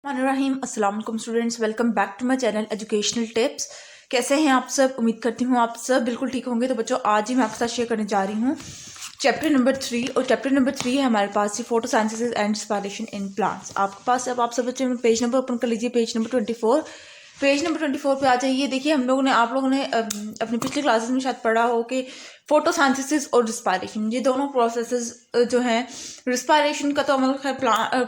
रहीम अस्सलाम वालेकुम students, welcome back to my channel educational tips. कैसे हैं आप सब? उम्मीद करती हूँ आप सब बिल्कुल ठीक होंगे। तो बच्चों, आज ही मैं आपके साथ शेयर करने जा रही हूँ चैप्टर नंबर 3। और चैप्टर नंबर 3 है हमारे पास photosynthesis and respiration in plants. आपके पास अब आप सब बच्चे पेज नंबर ओपन कर लीजिए, पेज नंबर 24। पेज नंबर 24 पे आ जाइए। देखिए, आप लोगों ने अपनी पिछली क्लासेस में शायद पढ़ा हो कि फोटोसिंथेसिस और रिस्पिरेशन, ये दोनों प्रोसेसेस जो हैं, रिस्पिरेशन का तो अमल खैर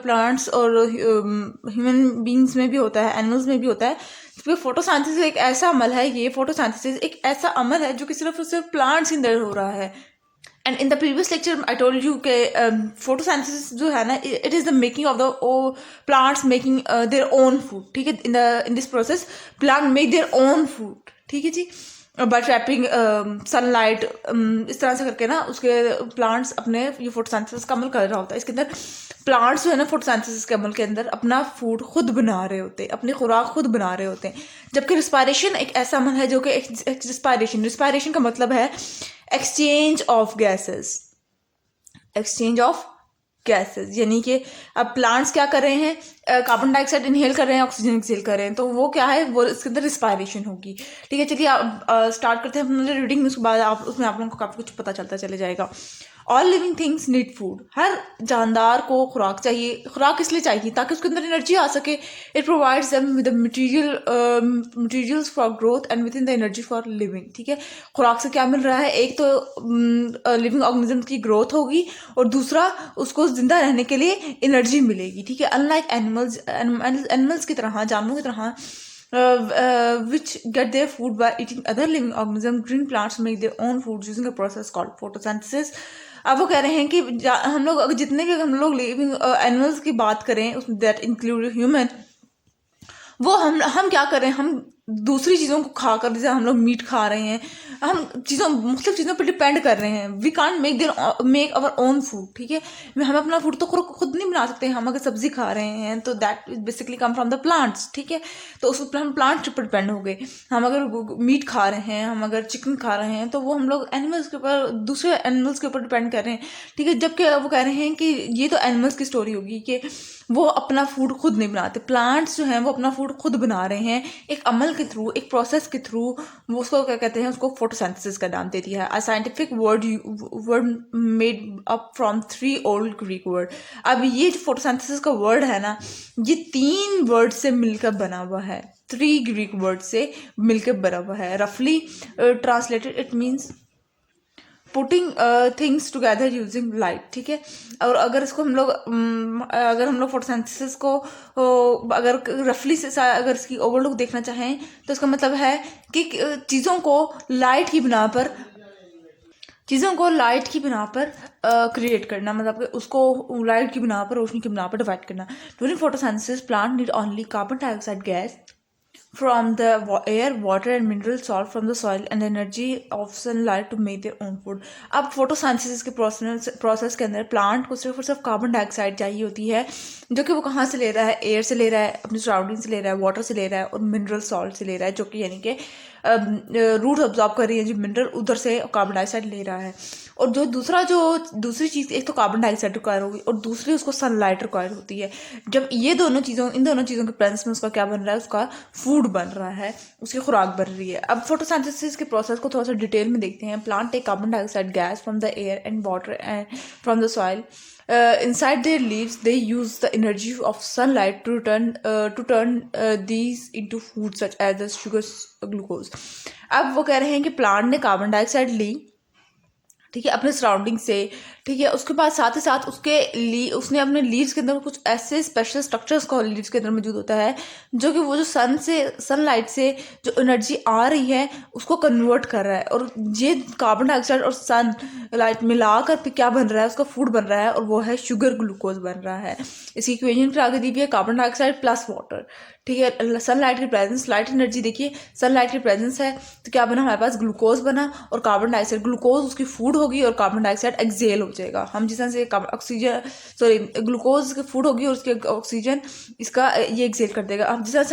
प्लांट्स और ह्यूमन बींग्स में भी होता है, एनिमल्स में भी होता है। तो फोटोसिंथेसिस एक ऐसा अमल है, ये फोटोसिंथेसिस एक ऐसा अमल है जो कि सिर्फ और सिर्फ प्लांट्स के अंदर हो रहा है। And in the previous lecture I told you के फोटोसिंथेसिस जो है ना, it is the making of the plants making their own food. ठीक है, in this process plant make their own food. ठीक है जी, बाय ट्रैपिंग सनलाइट, इस तरह से करके ना उसके प्लांट्स अपने ये फोटोसिंथेसिस का अमल कर रहा होता है। इसके अंदर प्लांट्स जो है ना, फोटोसिंथेसिस के अमल के अंदर अपना फूड खुद बना रहे होते हैं, अपनी खुराक खुद बना रहे होते हैं। जबकि रिस्पिरेशन एक ऐसा अमल है जो कि रिस्पिरेशन का मतलब है exchange of gases. Exchange of gases यानी कि अब प्लांट्स क्या कर रहे हैं, कार्बन डाइऑक्साइड इनहेल कर रहे हैं, ऑक्सीजन एक्सहेल कर रहे हैं, तो वो क्या है, वो इसके अंदर रिस्पिरेशन होगी। ठीक है, चलिए आप स्टार्ट करते हैं अपना रीडिंग। उसके बाद उसमें आप लोगों को काफ़ी कुछ पता चलता चले जाएगा। All living things need food. हर जानदार को खुराक चाहिए। खुराक इसलिए चाहिए ताकि उसके अंदर एनर्जी आ सके। It provides them with materials for growth and with in the energy for living. ठीक है, खुराक से क्या मिल रहा है, एक तो लिविंग ऑर्गेनिज्म की ग्रोथ होगी और दूसरा उसको जिंदा रहने के लिए एनर्जी मिलेगी। ठीक है, अनलाइक एनिमल्स की तरह, जानवरों की तरह which get their food by eating other living organisms, green plants make their own food using a process called photosynthesis. अब वो कह रहे हैं कि हम लोग जितने भी हम लोग लिविंग एनिमल्स की बात करें, उसमें दैट इंक्लूड ह्यूमन, वो हम क्या कर रहे हैं, हम दूसरी चीज़ों को खाकर, जैसे हम लोग मीट खा रहे हैं, हम मुख्तलिफ चीज़ों पर डिपेंड कर रहे हैं। We can't make our own food. ठीक है, हम अपना फूड तो खुद नहीं बना सकते। हम अगर सब्जी खा रहे हैं तो that basically come from the plants. ठीक है, तो उस पर हम प्लांट पर डिपेंड हो गए। हम अगर मीट खा रहे हैं, हम अगर चिकन खा रहे हैं, तो वो हम लोग एनिमल्स के ऊपर, दूसरे एनिमल्स के ऊपर डिपेंड कर रहे हैं। ठीक है, जबकि वो कह रहे हैं कि ये तो एनिमल्स की स्टोरी होगी कि वो अपना फूड खुद नहीं बनाते। प्लांट्स जो हैं वो अपना फूड खुद बना रहे हैं, एक अमल के थ्रू, एक प्रोसेस के थ्रू। वो उसको क्या कहते हैं, उसको फोटोसिंथेसिस का नाम दे दिया है। A scientific word made up from 3 old Greek word. अब ये जो फोटोसिंथेसिस का वर्ड है ना, ये 3 वर्ड से मिलकर बना हुआ है, 3 ग्रीक वर्ड से मिलकर बना हुआ है। रफली translated it means putting things together using light. ठीक है, और अगर इसको अगर हम लोग फोटोसिंथेसिस को अगर रफली से अगर इसकी ओवरलुक देखना चाहें, तो इसका मतलब है कि चीज़ों को लाइट की बिना पर क्रिएट करना, मतलब कि उसको लाइट की बिना पर, रोशनी की बिना पर डिवाइड करना। During photosynthesis plant need only carbon dioxide gas from the air, water and mineral salt from the soil and energy of sunlight to make their own food. अब फोटोसिंथेसिस के प्रोसेस के अंदर प्लांट को सिर्फ और सिर्फ carbon dioxide चाहिए होती है, जो कि वो कहाँ से ले रहा है, एयर से ले रहा है, अपनी सराउंडिंग से ले रहा है, वाटर से ले रहा है और मिनरल सॉल्ट से ले रहा है, जो कि यानी कि रूट ऑब्जॉर्व कर रही है जो मिनरल, उधर से कार्बन डाइऑक्साइड ले रहा है। और जो दूसरी चीज़, एक तो कार्बन डाइऑक्साइड रिक्वायर होगी और दूसरी उसको सनलाइट रिक्वायर होती है। जब इन दोनों चीज़ों के प्रेजेंस में उसका क्या बन रहा है, उसका फूड बन रहा है, उसकी खुराक बन रही है। अब फोटोसिंथेसिस के प्रोसेस को थोड़ा सा डिटेल में देखते हैं। Plant take carbon dioxide gas from the air and water and from the soil. Inside their leaves, they use the energy of sunlight to turn these into food such as the sugar, glucose. अब वो कह रहे हैं कि plant ने carbon dioxide ली, ठीक है, अपने सराउंडिंग से। ठीक है, उसके बाद साथ ही साथ उसने अपने लीव्स के अंदर कुछ ऐसे स्पेशल स्ट्रक्चर्स का लीव्स के अंदर मौजूद होता है, जो कि वो जो सनलाइट से जो एनर्जी आ रही है उसको कन्वर्ट कर रहा है। और ये कार्बन डाइऑक्साइड और सन लाइट मिलाकर फिर क्या बन रहा है, उसका फूड बन रहा है, और वो है शुगर ग्लूकोज बन रहा है। इसकी इक्वेशन फिर आगे दी हुई है, कार्बन डाइऑक्साइड प्लस वाटर। ठीक है, सनलाइट की प्रेजेंस, लाइट एनर्जी देखिए, सनलाइट की प्रेजेंस है तो क्या बना, हमारे पास ग्लूकोज बना और कार्बन डाइऑक्साइड, ग्लूकोज उसकी फूड होगी और कार्बन डाइऑक्साइड एक्सेल हो जाएगा। हम जिस तरह से ग्लूकोज की फूड होगी और उसके ऑक्सीजन इसका ये एक्सेल कर देगा। अब जिस तरह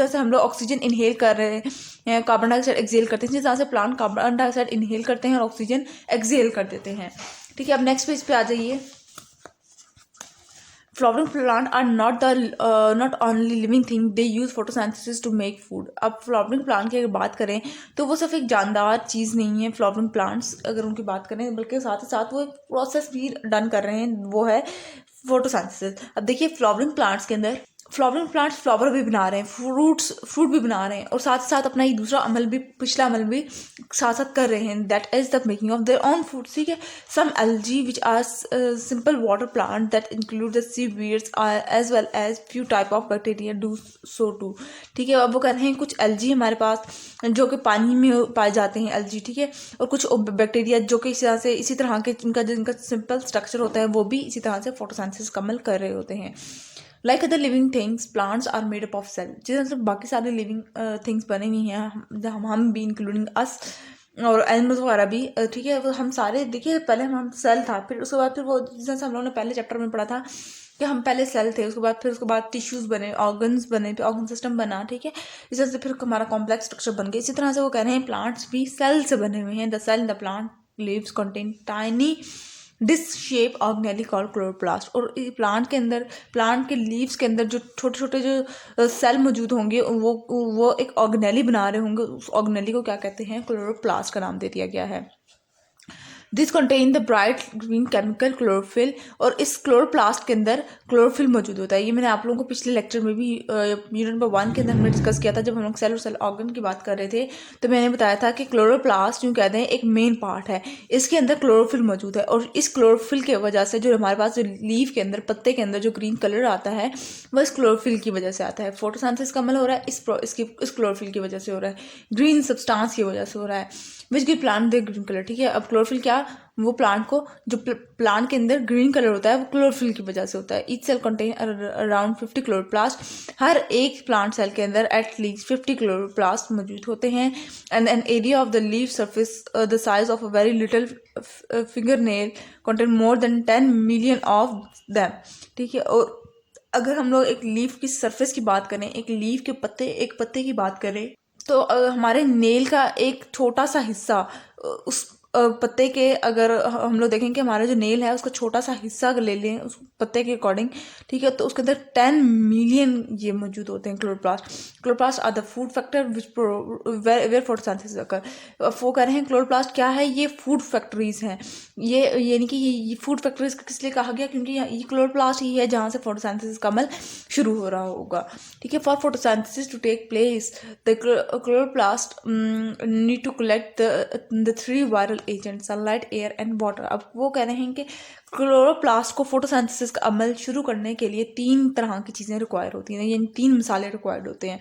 से हम लोग ऑक्सीजन इनहेल कर रहे हैं, कार्बन डाइऑक्साइड एक्सेल करते हैं, जिस तरह से प्लांट कार्बन डाइऑक्साइड इनहेल करते हैं और ऑक्सीजन एक्सेल कर देते हैं। ठीक है, अब नेक्स्ट पेज पे आ जाइए। Flowering plant are not only living thing, they use photosynthesis to make food. अब फ्लावरिंग प्लांट की अगर बात करें तो वो सिर्फ एक जानदार चीज़ नहीं है। फ्लावरिंग प्लांट्स अगर उनकी बात करें, बल्कि साथ ही साथ वो एक प्रोसेस भी डन कर रहे हैं, वो है फोटोसिंथेसिस। अब देखिए फ्लावरिंग प्लांट्स के अंदर फ्लावरिंग प्लांट्स फ्लावर भी बना रहे हैं, फ्रूट भी बना रहे हैं, और साथ साथ अपना ये दूसरा अमल भी, पिछला अमल भी साथ साथ कर रहे हैं, that is the making of their own food. ठीक है, some algae which are simple water plant that include the seaweeds as well as few type of bacteria do so too. ठीक है, अब वो कह रहे हैं कुछ एल्गी हमारे पास जो कि पानी में पाए जाते हैं एल्गी, ठीक है, और कुछ बैक्टीरिया जो कि इसी तरह के जिनका सिंपल स्ट्रक्चर होता है वो भी इसी तरह से फोटोसिंथेसिस का अमल कर रहे होते हैं। Like other living things plants are made up of cell, जिस तरह से बाकी सारे लिविंग थिंग्स बने हुई हैं, हम भी इंक्लूडिंग अस और एनिमल्स वगैरह भी, ठीक है, वो हम सारे, देखिए पहले हम सेल था, फिर उसके बाद फिर वो जैसे हम लोगों ने पहले चैप्टर में पढ़ा था कि हम पहले सेल थे, उसके बाद टिश्यूज़ बने, ऑर्गन्स बने, फिर ऑर्गन सिस्टम बना, ठीक है, इस तरह से फिर हमारा कॉम्प्लेक्स स्ट्रक्चर बन गया। इसी तरह से वो कह रहे हैं प्लांट्स भी सेल से बने हुए हैं। The cell in the plant leaves contain tiny disc shape organelles called chloroplast. और प्लांट के अंदर, प्लांट के लीव्स के अंदर जो छोटे छोटे जो सेल मौजूद होंगे वो एक ऑर्गेनेली बना रहे होंगे, उस ऑर्गेनेली को क्या कहते हैं, क्लोरोप्लास्ट का नाम दे दिया गया है। This contain the bright green chemical chlorophyll, और इस क्लोरोप्लास्ट के अंदर क्लोरोफिल मौजूद होता है। ये मैंने आप लोगों को पिछले लेक्चर में भी यूनिट नंबर 1 के अंदर हमने डिस्कस किया था, जब हम लोग सेल और सेल ऑर्गन की बात कर रहे थे, तो मैंने बताया था कि क्लोरोप्लास्ट यूँ कहते हैं एक मेन पार्ट है, इसके अंदर क्लोरोफिल मौजूद है, और इस क्लोरोफिल की वजह से जो हमारे पास जो लीफ के अंदर, पत्ते के अंदर जो ग्रीन कलर आता है वह इस क्लोरोफिल की वजह से आता है। फोटोसिंथेसिस का अमल हो रहा है इस क्लोरोफिल की वजह से हो रहा है, ग्रीन सब्सटेंस की वजह से हो रहा है, which give plant the green colour. ठीक है, अब क्लोरोफिल क्या, वो प्लांट को, जो प्लांट के अंदर ग्रीन कलर होता है वो क्लोरोफिल की वजह से होता है। Each cell contain around 50 chloroplast, हर एक प्लांट सेल के अंदर एटलीस्ट 50 क्लोरोप्लास्ट मौजूद होते हैं। And an area of the leaf surface the size of a very little finger nail contain more than 10 million of them. ठीक है, और अगर हम लोग एक लीफ की सरफेस की बात करें, एक पत्ते की बात करें, तो हमारे नेल का एक छोटा सा हिस्सा उस पत्ते के, अगर हम लोग देखें कि हमारा जो नेल है उसका छोटा सा हिस्सा ले लें उस पत्ते के अकॉर्डिंग, ठीक है, तो उसके अंदर 10 मिलियन ये मौजूद होते हैं chloroplast are the food factor which where photosynthesis occur. वो कह रहे हैं क्लोरोप्लास्ट क्या है, ये फूड फैक्ट्रीज हैं, ये यानी कि ये फूड फैक्ट्रीज किस लिए कहा गया, क्योंकि ये क्लोरोप्लास्ट ही है जहाँ से फोटोसिंथेसिस का अमल शुरू हो रहा होगा। ठीक है, for photosynthesis to take place the chloroplast need to collect the 3 viral agent sunlight, air and water. अब वो कह रहे हैं कि क्लोरोप्लास्ट को फोटोसिंथेसिस का अमल शुरू करने के लिए 3 तरह की चीज़ें रिक्वायर होती हैं, यानी 3 मसाले रिक्वायर्ड होते हैं।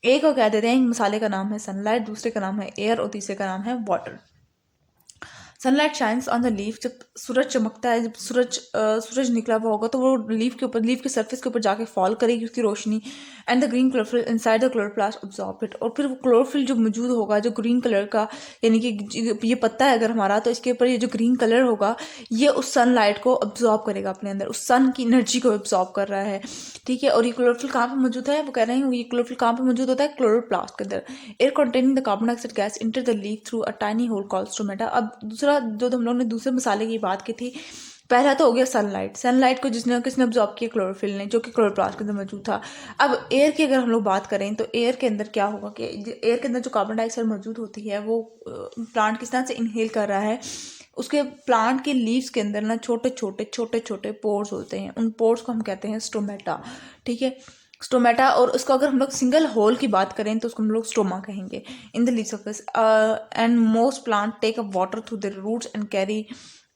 एक को कह देते हैं, एक मसाले का नाम है सनलाइट, दूसरे का नाम है एयर और तीसरे का नाम है water. Sunlight shines on the leaf, जब सूरज चमकता है, जब सूरज निकला हुआ होगा तो वो लीफ के सरफेस के ऊपर जाके फॉल करेगी उसकी रोशनी। And the green chlorophyll inside the chloroplast absorb it, और फिर वो क्लोरोफिल जो मौजूद होगा, जो ग्रीन कलर का, यानी कि ये पत्ता है अगर हमारा, तो इसके ऊपर ये जो ग्रीन कलर होगा ये उस सनलाइट को अब्सॉर्ब करेगा अपने अंदर, उस सन की एनर्जी को अब्सॉर्ब कर रहा है। ठीक है, और ये क्लोरोफिल कहाँ पर मौजूद है, वो कह रहे हैं ये क्लोरोफिल कहाँ पर मौजूद होता है, क्लोरोप्लास्ट के अंदर। Air containing the carbon dioxide gas enter the leaf through a tiny hole called stomata. अब दूसरा जो हम लोग ने दूसरे मसाले की बात की थी, पहला तो हो गया सनलाइट को किसने अब्जॉर्ब किया, क्लोरोफिल ने, जो कि क्लोरोप्लास्ट के अंदर मौजूद था। अब एयर की अगर हम लोग बात करें तो एयर के अंदर क्या होगा कि एयर के अंदर जो कार्बन डाइऑक्साइड मौजूद होती है वो प्लांट किस तरह से इनहेल कर रहा है, उसके प्लांट के लीव्स के अंदर ना छोटे छोटे पोर्स होते हैं, उन पोर्स को हम कहते हैं स्टोमेटा। ठीक है, स्टोमेटा, और उसको अगर हम लोग सिंगल होल की बात करें तो उसको हम लोग स्टोमा कहेंगे। In the leaves of this and most plant take up water through their roots and carry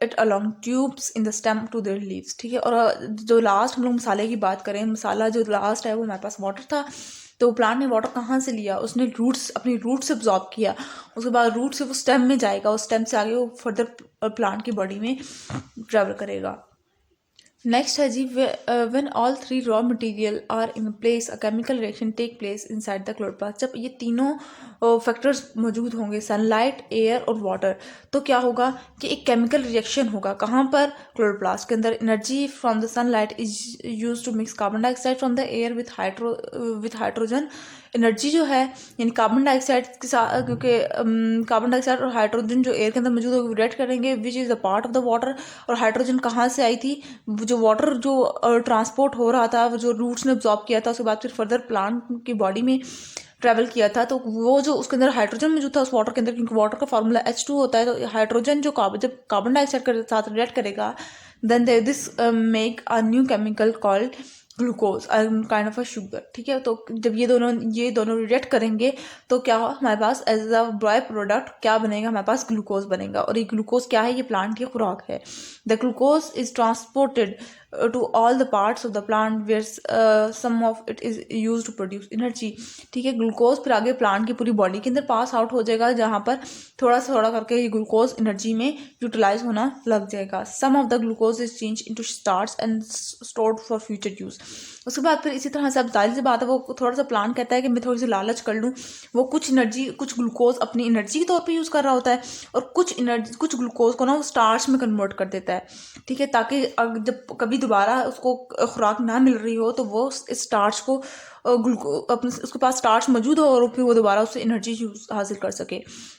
it along tubes in the stem to their leaves. ठीक है, और जो लास्ट हम लोग मसाले की बात करें, मसाला जो लास्ट है वो हमारे पास वाटर था, तो प्लांट ने वाटर कहाँ से लिया, उसने अपनी रूट से अब्जॉर्ब किया, उसके बाद रूट से वो स्टेम में जाएगा, उस स्टेम से आगे वो फर्दर प्लांट की बॉडी में ट्रेवल करेगा। नेक्स्ट है जी, when all 3 raw material are in place a chemical reaction take place inside the chloroplast. जब ये तीनों फैक्टर्स मौजूद होंगे, सनलाइट, एयर और वाटर, तो क्या होगा कि एक केमिकल रिएक्शन होगा, कहाँ पर, क्लोरोप्लास्ट के अंदर। Energy from the sunlight is use to mix carbon dioxide from the air with hydrogen energy जो है यानी कार्बन डाइऑक्साइड के साथ, क्योंकि कार्बन डाइऑक्साइड और हाइड्रोजन जो एयर के अंदर मौजूद है वो रिएक्ट करेंगे which is a part of the water. और हाइड्रोजन कहाँ से आई थी, जो वाटर जो ट्रांसपोर्ट हो रहा था, वो जो रूट्स ने ऑब्जॉर्ब किया था, उसके बाद फिर फर्दर प्लांट की बॉडी में ट्रैवल किया था, तो वो जो उसके अंदर हाइड्रोजन मौजूद था उस वाटर के अंदर, क्योंकि वाटर का फार्मूला H2 होता है, तो हाइड्रोजन जो जब कार्बन डाइऑक्साइड के साथ रिएक्ट करेगा then this make a new chemical called glucose, kind of a sugar. ठीक है, तो जब ये दोनों रिएक्ट करेंगे तो क्या हमारे पास एज अ बाय प्रोडक्ट क्या बनेगा, हमारे पास ग्लूकोज बनेगा। और ये ग्लूकोज क्या है, ये प्लांट की खुराक है। The glucose is transported to all the parts of the plant where some of it is used to produce energy। ठीक है, ग्लूकोज फिर आगे प्लांट की पूरी बॉडी के अंदर पास आउट हो जाएगा, जहाँ पर थोड़ा करके ये ग्लूकोज एनर्जी में यूटिलाइज होना लग जाएगा। Some of the glucose is change into starch and stored for future use. उसके बाद फिर इसी तरह से अब जाहिर सी बात है, वो थोड़ा सा प्लान कहता है कि मैं थोड़ी सी लालच कर लूँ, वो कुछ ग्लूकोज अपनी एनर्जी के तौर पे यूज़ कर रहा होता है, और कुछ ग्लूकोज को ना वो स्टार्च में कन्वर्ट कर देता है। ठीक है, ताकि जब कभी दोबारा उसको खुराक ना मिल रही हो तो वो इस स्टार्च को अपने उसके पास स्टार्च मौजूद हो और फिर वो दोबारा उससे एनर्जी हासिल कर सके।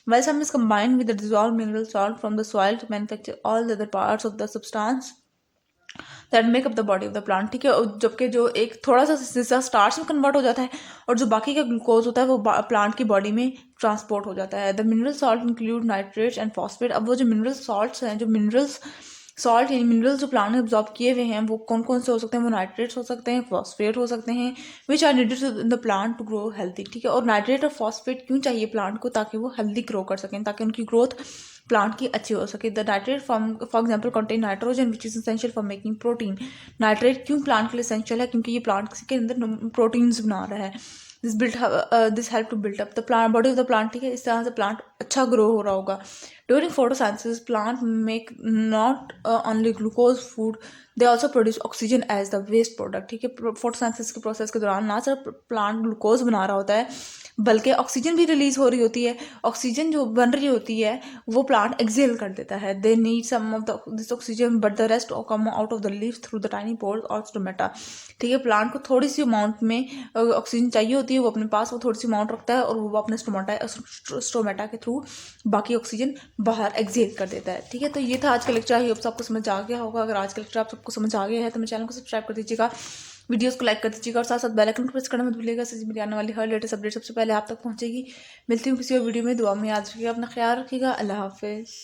Well some is combined with the dissolved mineral salt from the soil to manufacture all the other parts of the substance that make up the body of the plant. ठीक है, जबकि जो एक थोड़ा सा हिस्सा स्टार्च में कन्वर्ट हो जाता है और जो बाकी का ग्लूकोज होता है वो प्लांट की बॉडी में ट्रांसपोर्ट हो जाता है। The mineral salt include nitrates and phosphate. अब वो जो मिनरल सॉल्ट्स हैं, जो मिनरल्स सॉल्ट यानी मिनरल्स जो प्लांट ने ऑब्जॉर्ब किए हुए हैं, वो कौन कौन से हो सकते हैं, वो नाइट्रेट्स हो सकते हैं, फॉस्फेट हो सकते हैं, which are needed in the plant to grow healthy. ठीक है, और नाइट्रेट और फॉस्फेट क्यों चाहिए प्लांट को, ताकि वो हेल्दी ग्रो कर सकें, ताकि उनकी ग्रोथ प्लांट की अच्छी हो सके। The nitrate for example contain nitrogen which is essential for making protein. Nitrate क्यों प्लांट के लिए एसेंशियल है, क्योंकि ये प्लांट के अंदर प्रोटीन्स बना रहा है। This help to build up the plant body of the plant. ठीक है, इस तरह से प्लांट अच्छा ग्रो हो रहा होगा। During photosynthesis plant make not only glucose food, they also produce oxygen as the waste product. ठीक है, फोटोसिंथेसिस के प्रोसेस के दौरान ना सिर्फ प्लांट ग्लूकोज बना रहा होता है बल्कि ऑक्सीजन भी रिलीज हो रही होती है। ऑक्सीजन जो बन रही होती है वो प्लांट एक्सेल कर देता है। They need some of this oxygen but the rest come out of the leaves through the tiny pores और स्टोमेटा। ठीक है, प्लांट को थोड़ी सी अमाउंट में ऑक्सीजन चाहिए होती है, वो अपने पास वो थोड़ी सी अमाउंट रखता है और वो अपने स्टोमेटा के थ्रू बाकी ऑक्सीजन बाहर एक्सेल कर देता है। ठीक है, तो ये था आज का लेक्चर। आई होप सबको समझ आ गया होगा। अगर आज का लेक्चर आप सबको समझ आ गया है तो मेरे चैनल को सब्सक्राइब कर दीजिएगा, वीडियोस को लाइक कर दीजिएगा और साथ साथ बेल आइकन को प्रेस करना मत भूलिएगा, इससे मेरी आने वाली हर लेटेस्ट अपडेट सबसे पहले आप तक पहुंचेगी। मिलती हूँ किसी और वीडियो में, दुआ में याद रखिएगा, अपना ख्याल रखिएगा। अल्लाह हाफिज़।